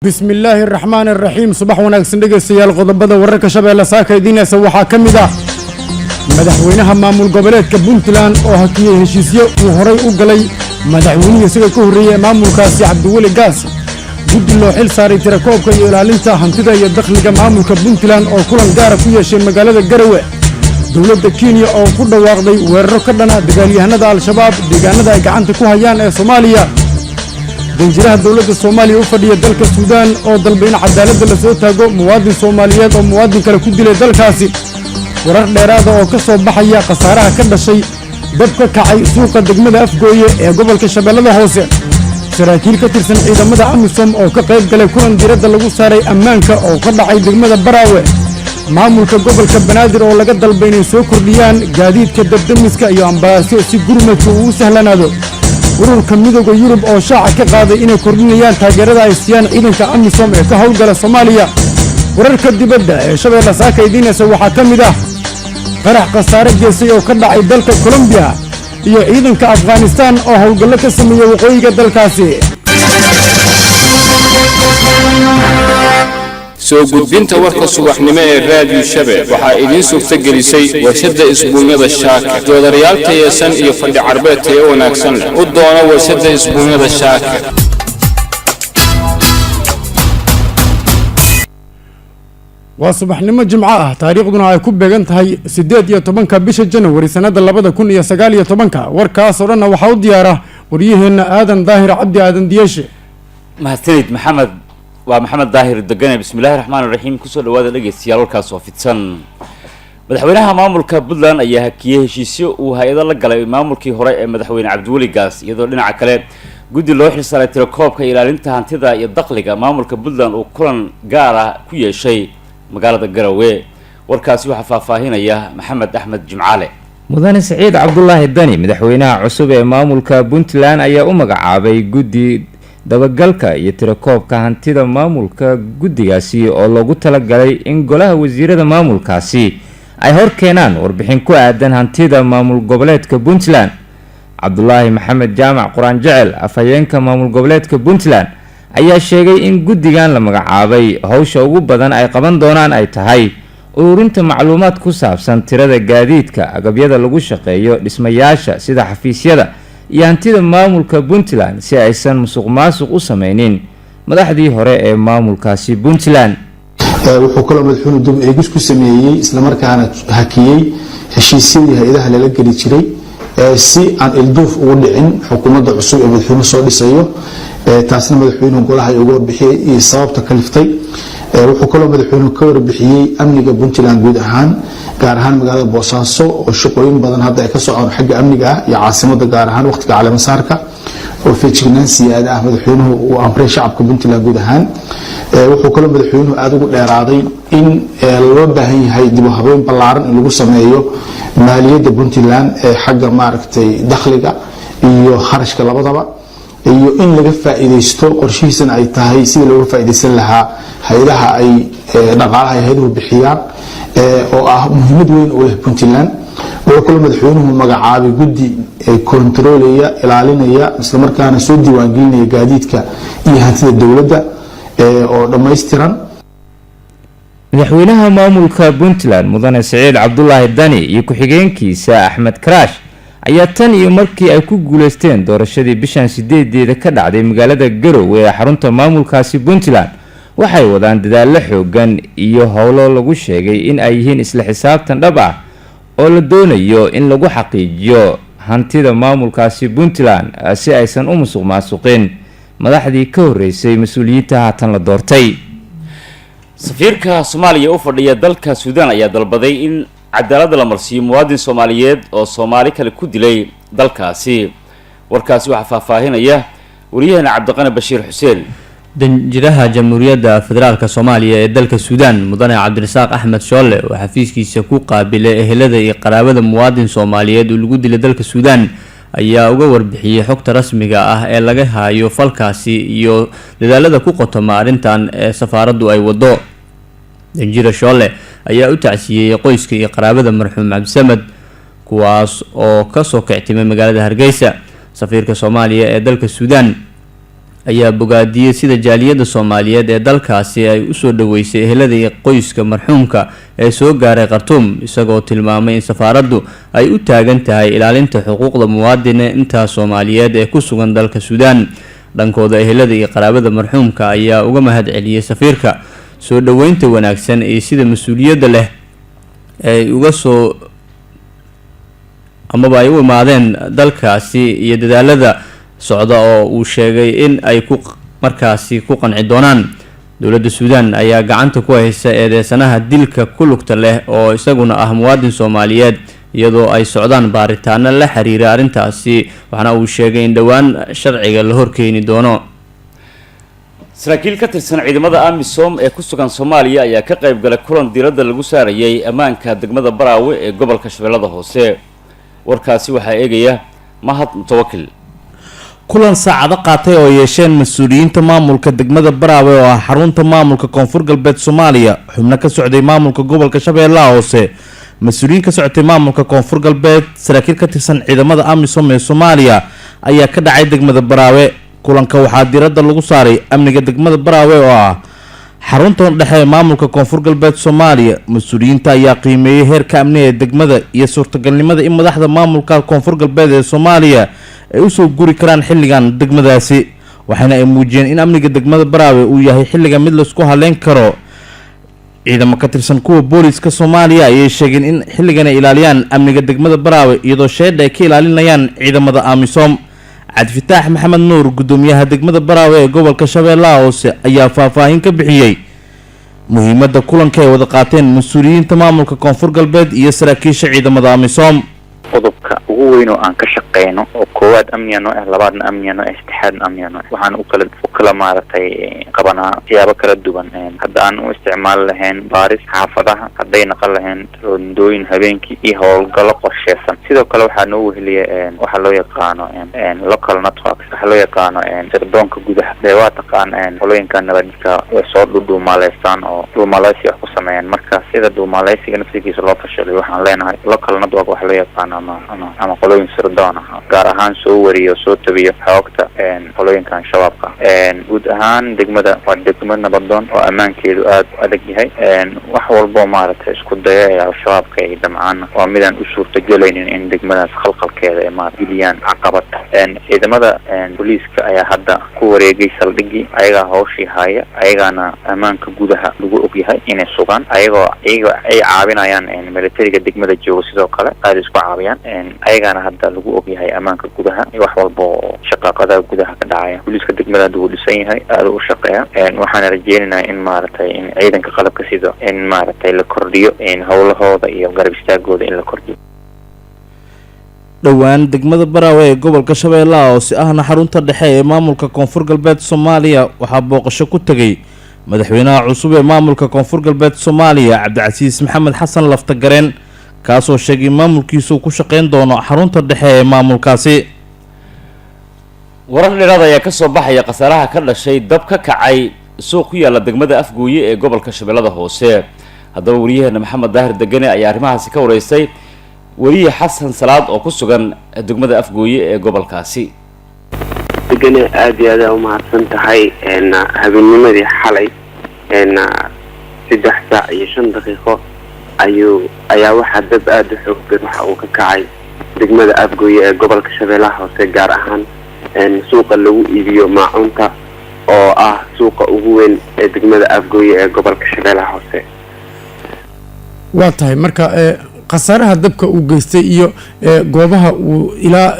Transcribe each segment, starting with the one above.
بسم الله الرحمن الرحيم صباح وناكسن dhegeystayaal qodobada wararka shabeelle saaka idiinaysa waxaa ka mid ah madaxweynaha maamul goboleedka Puntland oo hakiyay heshiisyo uu horay u galay madaxweynaha isaga ka horeeyay maamulkaasi Cabdiweli Gaas guddi loo xil saaray tirakoobka iyo ilaalinta hantida iyo dakhliga maamulka Puntland oo kulan gaar ah ku yeeshay magaalada Garowe dawladda Kenya oo ku dhawaaqday weeraro ka dhan ah dagaalyahanada al-shabaab deegaanada ay gacanta ku hayaan ee Soomaaliya danjiraha dawladda Soomaaliya u fadhiya dalka Suudaan oo dalbay in cadaaladda la soo taago muwaadin Soomaaliyeed oo muwaadin kale ku dilay dalkaasi warar dheeraad oo ka soo baxaya khasaaraha ka dhashay dab ka kacay suuqa degmada Afgooye ee gobolka Shabeellada Hoose saraakiil ka tirsan ciidamada AMISOM oo ka qayb galay kulan diiradda lagu saaray ammaanka oo ka dhacay degmada Baraawe maamulka gobolka Banaadir oo laga dalbay inay soo kordhiyaan gaadiidka dabdamiska iyo ambalaasyo si gurmadku uu sahlanaado ururka midowga Yurub oo shaaca ka qaaday inay kordhinayaan taageerada ay siiyaan ciidanka AMISOM ee ka howlgala Soomaaliya wararka dibadda ee shabeelle saaka idiinaysa waxaa ka mid ah qarax khasaare geysay oo ka dhacay dalka Colombia iyo ciidanka Afghanistan oo howlgallo ka sameeyay waqooyiga dalkaasi soo gudbinta warka subaxnimo ee raadiyo Shabeelle waxa idin suurta gelisay warshada isbuunyada Shaaka doodarayaal tayeesan iyo fadhi carbeed ee wanaagsan u doona warshada isbuunyada Shaaka waa subaxnimo jimco ah taariikhduna ay ku beegan tahay 18 bisha January sanada 2019 warkaas oo dhan waxa u diyaara wariyaheena Aadan Daahir Cabdi Aadan Diyeeshe mahadsanid maxamed waa maxamed daahir degane bismillaahir rahmaanir rahiim kusoo dhawaada dhageystayaal warkaas oo fidsan madaxweynaha maamulka Puntland ayaa hakiyay heshiisyo uu hay'ado la galay maamulkii hore ee madaxweyne Cabdiweli Gaas iyadoo dhinaca kale guddi loo xil saaray tirakoobka ilaalinta hantida iyo dakhliga maamulka Puntland oo kulan gaar ah ku yeeshay magaalada Garowe warkaasi waxa faahfaahinaya Maxamed Axmed Jimcaale mudane Saciid Cabdullaahi Dani madaxweynaha cusub ee maamulka Puntland ayaa u magacaabay guddi dabagalka iyo tirakoobka hantida maamulka guddigaasi oo loogu talagalay in golaha wasiirada maamulkaasi ay hor keenaan warbixin ku aadan hantida maamul goboleedka Puntland Cabdullaahi Maxamed Jaamac Quraan Jecel afhayeenka maamul goboleedka Puntland ayaa sheegay in guddigan la magacaabay hawsha ugu badan ay qaban doonaan ay tahay ururinta macluumaad ku saabsan tirada gaadiidka agabyada lagu shaqeeyo dhismayaasha sida xafiisyada iyo hantida maamulka Puntland si aysan musuqmaasuq u sameeynin madaxdii hore ee maamulkaasi Puntland wuxuu kala madaxweynuhu dib eegis ku sameeyay isla markaana hakiyay heshiisyadii hay'adaha la gali jiray si aan ilduuf ugu dhicin xukuumadda cusub ee madaxweynuhu soo dhisayo taasna madaxweynuhu golaha ay uga warbixiyay iyo sababta kaliftay wuxuu kala madaxweynuhu ka warbixiyay amniga Puntland guud ahaan gaar ahaan magaalada Boosaaso oo shaqooyin badan hadda ay ka socdaan xagga amniga ah iyo caasimada gaar ahaan waqtiga calaamasaarka oo feejignaan siyaada ah madaxweynuhu uu amray shacabka Puntland guud ahaan wuxuu kala madaxweynuhu aad ugu dheeraaday in loo baahan yahay dib u habeyn ballaaran in lagu sameeyo maaliyadda Puntland ee xagga maaragtay dakhliga iyo kharashka labadaba iyo in laga faa'iideysto qorshihiisana ay tahay sidii looga faa'iideysan lahaa hay'adaha ay dhaqaalaha hay'aduhu bixiyaan oo ah muhiimad weyn u leh Puntland wuxuu kala madaxweynuhu magacaabay guddi kontroolaya ilaalinaya isla markaana soo diiwaangelinaya gaadiidka iyo hantida dawladda oo dhameystiran madaxweynaha maamulka Puntland mudane Saciid Cabdullaahi Dani iyo ku-xigeenkiisa Axmed Karaash ayaa tan iyo markii ay ku guuleysteen doorashadii bishan 8 ka dhacday magaalada Garowe ee xarunta maamulkaasi Puntland waxay wadaan dadaalo xoogan iyo howlo lagu sheegay in ay yihiin isla xisaabtan dhab ah oo la doonayo in lagu xaqiijiyo hantida maamulkaasi Puntland si aysan u musuqmaasuqin madaxdii ka horeysay mas'uuliyiinta haatan la doortay safiirka Soomaaliya u fadhiya dalka Suudaan ayaa dalbaday in cadaalad la marsiyo muwaadin Soomaaliyeed oo Soomaali kale ku dilay dalkaasi warkaasi waxa faahfaahinaya wariyaheena Cabdiqani Bashiir Xuseen danjiraha jamhuuriyadda federaalka Soomaaliya ee dalka Suudaan mudane Cabdirasaaq Axmed Shoole oo xafiiskiisa ku qaabilay ehelada iyo qaraabada muwaadin Soomaaliyeed oo lagu dilay dalka Suudaan ayaa uga warbixiyay xogta rasmiga ah ee laga hayo falkaasi iyo dadaalada ku qotoma arintan ee safaaraddu ay wado danjira Shoole ayaa u tacsiyay qoyska iyo qaraabada marxuum Cabdisamad kuwaas oo ka soo kictimay magaalada Hargeysa safiirka Soomaaliya ee dalka Suudaan ayaa bogaadiyey sida jaaliyadda soomaaliyeed ee dalkaasi ay usoo dhaweysay ehelada iyo qoyska marxuumka ee soo gaaray khartuum, isagoo tilmaamay in safaaraddu ay u taagan tahay ilaalinta xuquuqda muwaadiniinta soomaaliyeed ee ku sugan dalka suudaan. dhankooda ehelada iyo qaraabada marxuumka ayaa uga mahad celiyey safiirka soo dhaweynta wanaagsan iyo sida mas-uuliyadda leh ay uga soo amaba ay u imaadeen dalkaasi iyo dadaalada socda oo uu sheegay in ay markaasi ku qanci doonaan. dowladda suudaan ayaa gacanta ku haysa eedeysanaha dilka ku lugta leh oo isaguna ah muwaadin soomaaliyeed, iyadoo ay socdaan baaritaano la xiriira arrintaasi, waxaana uu sheegay in dhowaan sharciga la horkeeni doono. saraakiil ka tirsan ciidamada amisom ee ku sugan soomaaliya ayaa ka qayb galay kulan diiradda lagu saarayay ammaanka degmada baraawe ee gobolka shabeellada hoose. warkaasi waxaa eegaya mahad mutawakil. kulan saacado qaatay oo yeesheen mas-uuliyiinta maamulka degmada baraawe oo ah xarunta maamulka koonfur galbeed soomaaliya, xubno ka socday maamulka gobolka shabeellaha hoose, mas-uuliyiin ka socotay maamulka koonfur galbeed, saraakiil ka tirsan ciidamada amisom ee soomaaliya ayaa ka dhacay degmada baraawe. kulanka waxaa diiradda lagu saaray amniga degmada baraawe oo ah xarunta dhexe ee maamulka koonfur galbeed soomaaliya. mas-uuliyiinta ayaa qiimeeyey heerka amni ee degmada iyo suurtagalnimada in madaxda maamulka koonfur galbeed ee soomaaliya ay usoo guri karaan xilligan degmadaasi, waxaana ay muujiyeen in amniga degmada baraawe uu yahay xilliga mid laisku haleyn karo. ciidamo ka tirsan kuwa booliska soomaaliya ayay sheegeen in xilligan ay ilaaliyaan amniga degmada baraawe, iyadoo sheedha ay ka ilaalinayaan ciidamada amisom. cabdifitaax maxamed nuur, gudoomiyaha degmada baraawe ee gobolka shabeellaha hoose, ayaa faahfaahin ka bixiyey muhiimada kulanka ay wada qaateen mas-uuliyiinta maamulka koonfur galbeed iyo saraakiisha ciidamada amisom. qodobka ugu weyn oo aan ka shaqeyno oo koowaad amniga noo ah, labaadna amniga noo ah, saddexaadna amniga noo ah, waxaan u kala maaragtay qabanaa siyaabo kala duwan. hadda aan u isticmaali lahayn baaris xaafadaha, hadday naqon lahayn rondooyin habeenkii iyo howlgallo qorsheysan. sidoo kale waxaa noo weheliya waxaa loo yaqaano local networks, waxaa loo yaqaano sirdoonka gudaha. dee waa taqaan qolooyinka nabadka way soo dhuumaaleystaan oo dhuumaaleysi wax ku sameeyaan. marka sida dhuumaaleysiga nafsigiisa loo fashilay, waxaan leenahay local network waxaa loo yaqaano ama qolooyin sirdoon ah, gaar ahaan soo wariyo soo tabiyo xoogta qolooyinkan shabaabka. guud ahaan degmada waa degmad nabadoon oo ammaankeedu aada u adag yahay. wax walbo maaragtay isku daya ee al-shabaabka ay damcaan waa midaan u suurtagelaynin in degmadaas khalqalkeeda ay geliyaan caqabad. ciidamada booliiska ayaa hadda ku wareegay saldhigii, ayagaa hawshii haya, ayagaana ammaanka gudaha lagu ogyahay inay sugaan, ayaga ay caawinayaan militariga degmada jooga, sidoo kale aada isku caawiyaan. ayagaana hadda lagu ogyahay ammaanka gudaha iyo wax walba oo shaqaaqada gudaha ka dhacaya. booliiska degmada hadda wuu dhisan yahay, aada u shaqeeya. waxaana rajeynaynaa in maaragtay in ciidanka qalabka sida in maaragtay la kordhiyo howlahooda iyo garab istaagooda in la kordhiyo. dhowaan degmada baraawe ee gobolka shabeellaha hoose ahna xarunta dhexe ee maamulka koonfur galbeed soomaaliya waxaa booqasho ku tegay madaxweynaha cusub ee maamulka koonfur galbeed soomaaliya cabdicasiis maxamed xasan laftagareen, kaasoo sheegay maamulkiisu ku shaqeyn doono xarunta dhexe ee maamulkaasi. warar dheeraad ayaa ka soo baxaya khasaaraha ka dhashay dab ka kacay suuq ku yaala degmada afgooye ee gobolka shabeellada hoose. haddaba wariyaheena maxamed daahir degane ayaa arrimahaasi ka wareystay weriye xasan salaad oo ku sugan degmada afgooye ee gobolkaasi. degane aada iyo aada umahadsan tahay. habeennimadii xalay 3 saac iyo 5 daqiiqo ayaa waxaa dab aada u xoog badan waxa uu ka kacay degmada afgooye ee gobolka shabeellaha hoose, gaar ahaan suuqa lagu iibiyo maacunta oo ah suuqa ugu weyn ee degmada afgooye ee gobolka shabeellaha hoose. waa tahay marka khasaaraha dabka uu geystay iyo goobaha uu ilaa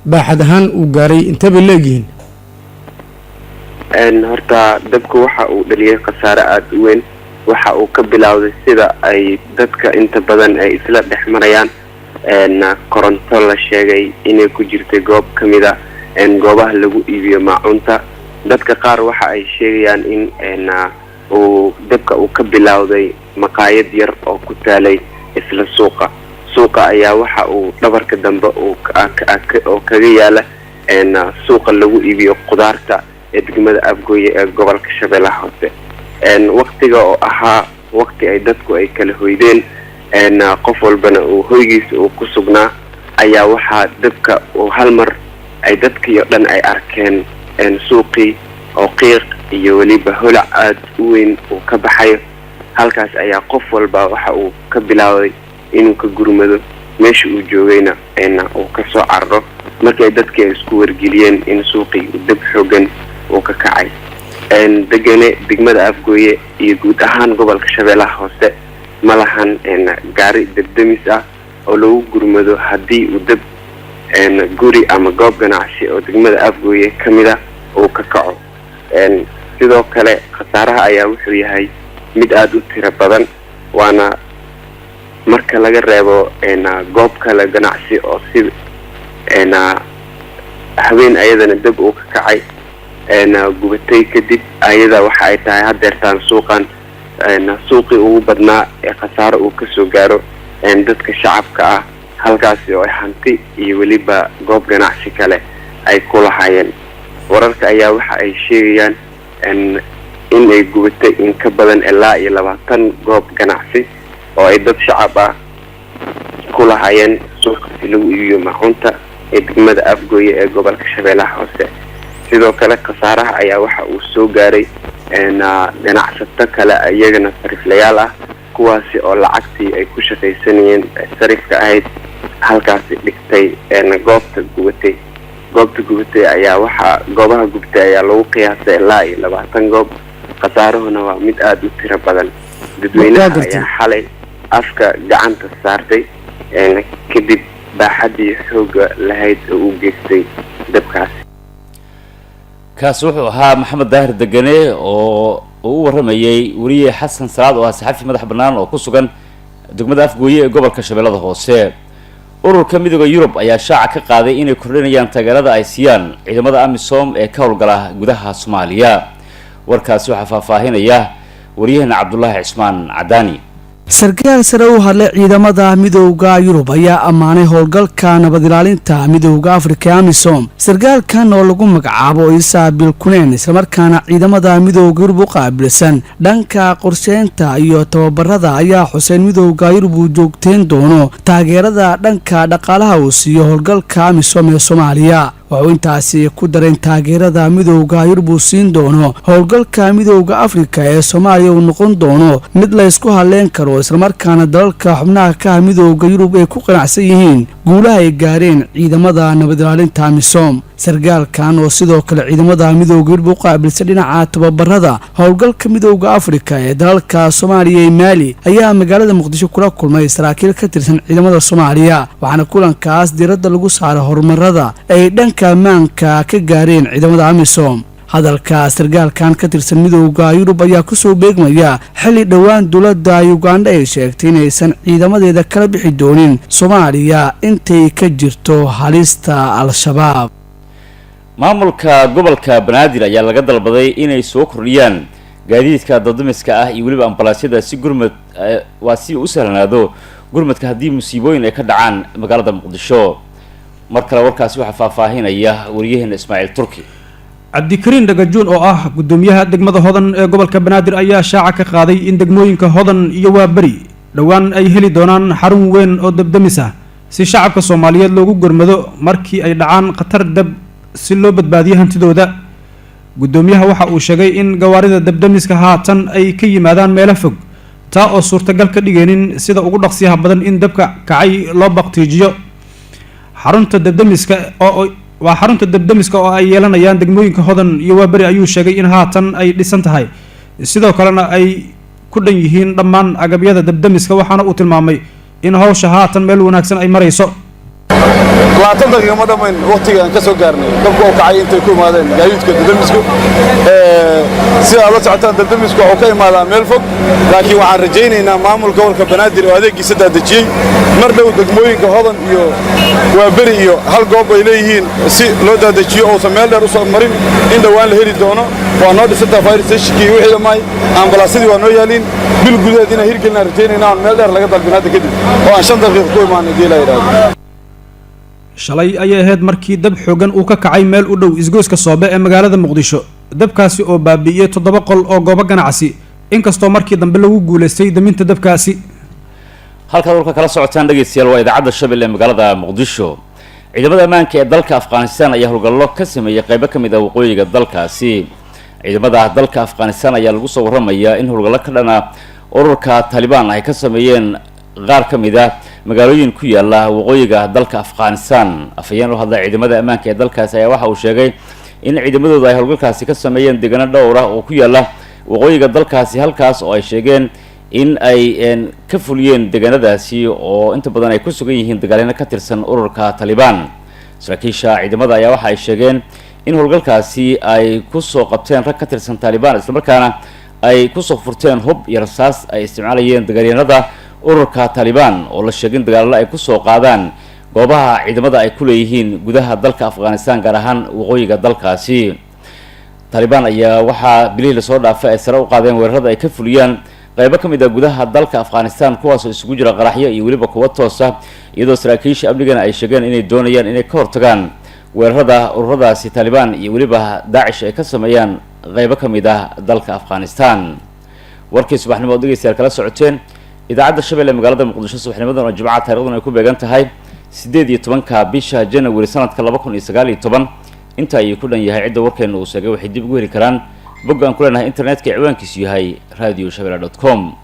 baaxad ahaan uu gaaray intaba leegyihiin. horta dabka waxa uu dhaliyay khasaare aada u weyn. waxa uu ka bilowday sida ay dadka inta badan ay isla dhex marayaan koronto la sheegay inay ku jirtay goob ka mid a goobaha lagu iibiyo maacunta. dadka qaar waxa ay sheegayaan in uu dabka uu ka bilowday maqaayad yar oo ku taalay isla suuqa ayaa waxa uu dhabarka dambe oo kaga yaala suuqa lagu iibiyo qudaarta ee degmada afgooye ee gobolka shabeellaha hoose. waqtiga oo ahaa waqti ay dadku ay kala hoydeen, qof walbana uu hoygiisa uu ku sugnaa, ayaa waxaa dabka uu hal mar ay dadkii oo dhan ay arkeen suuqii oo qiiq iyo weliba holac aada u weyn uu ka baxayo. halkaas ayaa qof walba waxa uu ka bilaabay inuu ka gurmado meesha uu joogayna uu ka soo cararo markay dadkii ay isku wargeliyeen in suuqii dab xoogan uu ka kacay. degane degmada Afgooye iyo guud ahaan gobolka Shabeellaha Hoose ma lahan gaari dabdamis ah oo lagu gurmado haddii uu dab guri ama goob ganacsi oo degmada Afgooye ka mid ah uu ka kaco. sidoo kale khasaaraha ayaa wuxuu yahay mid aada u tiro badan, waana marka laga reebo goob kale ganacsi oo si habeen ayadana dab uu ka kacay gubatay kadib ayada waxa ay tahay hadeertaan suuqan suuqii ugu badnaa ee khasaaro uu kasoo gaaro dadka shacabka ah, halkaasi oo ay hanti iyo weliba goob ganacsi kale ay ku lahaayeen. wararka ayaa waxa ay sheegayaan in ay gubatay in ka badan ilaa iyo 20 goob ganacsi oo ay dad shacab ah ku lahaayeen suuqa si lagu iibiyo maacunta ee degmada Afgooye ee gobolka Shabeellaha Hoose. sidoo kale khasaaraha ayaa waxa uu soo gaaray ganacsato kale iyagana sariflayaal ah, kuwaasi oo lacagtii ay ku shaqaysanayeen sarifka ahayd halkaasi dhigtay goobta gubatay ayaa waxa goobaha gubtay ayaa lagu qiyaasay ilaa iyo 20 goob. khasaaruhuna waa mid aada u tiro badan. dadweynaha ayaa xalay afka gacanta saartay kadib baaxadii xooga lahayd oo u geystay dabkaasi. kaas wuxuu ahaa maxamed daahir degane oo u waramayay wariye xasan salaad oo ah saxafi madax bannaan oo ku sugan degmada Afgooye ee gobolka Shabeellada Hoose. ururka midowga Yurub ayaa shaaca ka qaaday inay kordhinayaan taageerada ay siiyaan ciidamada AMISOM ee ka howlgala gudaha Soomaaliya. warkaasi waxaa faahfaahinaya wariyahana Cabdullaahi Cismaan Cadaani. sarkaal sare u hadlay ciidamada midowga Yurub ayaa ammaanay howlgalka nabad ilaalinta midowga Afrika AMISOM. sarkaalkan oo lagu magacaabo Isa Bilkunen isla markaana ciidamada midowga Yurub u qaabilsan dhanka qorsheynta iyo tababarada ayaa xuseen midowga Yurub uu joogteen doono taageerada dhanka dhaqaalaha uu siiyo howlgalka AMISOM ee Soomaaliya. wuxuu intaasi ku daray taageerada midowga Yurub uu siin doono howlgalka midowga Afrika ee Soomaaliya uu noqon doono mid la isku haleyn karo isla markaana dalalka xubnaha ka midowga Yurub ay ku qanacsan yihiin guulaha ay gaareen ciidamada nabad ilaalinta AMISOM. sarkaalkan oo sidoo kale ciidamada midowga Yurub u qaabilsan dhinaca tababarada howlgalka midowga Afrika ee dalalka Soomaaliya iyo Mali ayaa magaalada Muqdisho kula kulmay saraakiil ka tirsan ciidamada Soomaaliya, waxaana kulankaas diiradda lagu saaray horumarada ay dhanka ammaanka ka gaareen ciidamada AMISOM. hadalka sarkaalkan ka tirsan midowga Yurub ayaa ku soo beegmaya xilli dhowaan dowladda Uganda ay sheegtay inaysan ciidamadeeda kala bixi doonin Soomaaliya intay ka jirto halista Al-Shabaab. maamulka gobolka Banaadir ayaa laga dalbaday inay soo kordhiyaan gaadiidka dadamiska ah iyo weliba ambalaasyada si gurmad si u sahlanaado gurmadka haddii musiibooyin ay ka dhacaan magaalada Muqdisho. mar kale warkaasi waxaa faahfaahinaya wariyahana Ismaaciil Turki. cabdikariin dhagajuun oo ah gudoomiyaha degmada Hodan ee gobolka Banaadir ayaa shaaca ka qaaday in degmooyinka Hodan iyo Waabari dhowaan ay heli doonaan xarun weyn oo dabdamis ah si shacabka Soomaaliyeed loogu gurmado markii ay dhacaan khatar dab si loo badbaadiyo hantidooda. gudoomiyaha waxa uu sheegay in gawaarida dabdamiska haatan ay ka yimaadaan meelo fog, taa oo suurtagal ka dhigeenin sida ugu dhaqsiyaha badan in dabka kacay loo baqtiijiyo. xarunta dabdamiska oo ay yeelanayaan degmooyinka Hodan iyo Waabari ayuu sheegay in haatan ay dhisan tahay, sidoo kalena ay ku dhan yihiin dhammaan agabyada dabdamiska, waxaana uu tilmaamay in hawsha haatan meel wanaagsan ay marayso. 20 daqiiqo ma dhamayn waqtiga aan ka soo gaarnay dabka oo kacay intay ku imaadeen gaadiidka dabdamisku si aad la socotaan dabdamisku wuxuu ka imaadaa meel fog, laakiin waxaan rajaynaynaa maamulka gobolka Banaadir oo adeegiisa daadajiyay mar dhow degmooyinka Hodan iyo Waabari iyo hal goob ay leeyihiin si loo daadajiyo oo meel dheer u soo marin in dhawaan la heli doono. waa noo dhisanta fire stationkii wixii dhamay ambalaasadii waa noo yaaliin bil gudaheed inaan hirgelina rajaynaynaa meel dheer laga dalbin hadda kadib oo aan 5 daqiiqo ku imaanay geela yiraahdo. shalay ayay ahayd markii dab xoogan uu ka kacay meel u dhow isgoyska Soobe ee magaalada Muqdisho. dabkaasi oo baabi'iyay 7 qol oo goobo ganacsi, inkastoo markii dambe lagu guuleystay daminta dabkaasi. halka warka kala socotaan dhageystayaal waa idaacadda Shabeelle ee magaalada Muqdisho. ciidamada ammaanka ee dalka Afghanistan ayaa howlgallo ka sameeyay qaybo ka mid ah waqooyiga dalkaasi. ciidamada dalka afghanistan ayaa lagu soo waramayaa in howlgallo ka dhana ururka taliban ay ka sameeyeen qaar ka mid ah magaalooyin ku yaala waqooyiga dalka afghanistan. afhayeen u hadlay ciidamada ammaanka ee dalkaasi ayaa waxa uu sheegay in ciidamadooda ay howlgalkaasi ka sameeyeen deegaano dhowr ah oo ku yaala waqooyiga dalkaasi, halkaas oo ay sheegeen in ay ka fuliyeen deegaanadaasi oo inta badan ay ku sugan yihiin dagaalyaano ka tirsan ururka taliban. saraakiisha ciidamada ayaa waxa ay sheegeen in howlgalkaasi ay kusoo qabteen rag ka tirsan taliban, islamarkaana ay kusoo furteen hub iyo rasaas ay isticmaalayeen dagaalyahanada ururka taliban oo la sheegay in dagaallo ay kusoo qaadaan goobaha ciidamada ay ku leeyihiin gudaha dalka afghanistan, gaar ahaan waqooyiga dalkaasi. taliban ayaa waxaa bilihii lasoo dhaafay ay sare u qaadeen weerarada ay ka fuliyaan qaybo ka mid ah gudaha dalka afghanistan, kuwaasoo isugu jira qaraxyo iyo weliba kuwa toosa, iyadoo saraakiisha amnigana ay sheegeen inay doonayaan inay ka hortagaan weerarada ururadaasi taliban iyo weliba daacish ay ka sameeyaan qaybo ka mid ah dalka afghanistan. warkii subaxnimo oo dhegeystayaal kala socoteen idaacadda Shabeelle magaalada Muqdisho subaxnimadan oo Jimcaha taariikhdan ay ku beegan tahay 18 bisha January sanadka 2019. inta ay ku dhan yahay cidda warkeena uu sheegay waxay dib ugu heli karaan boggaan ku leenahay internetka ciwaankiisu yahay radioshabelle.com.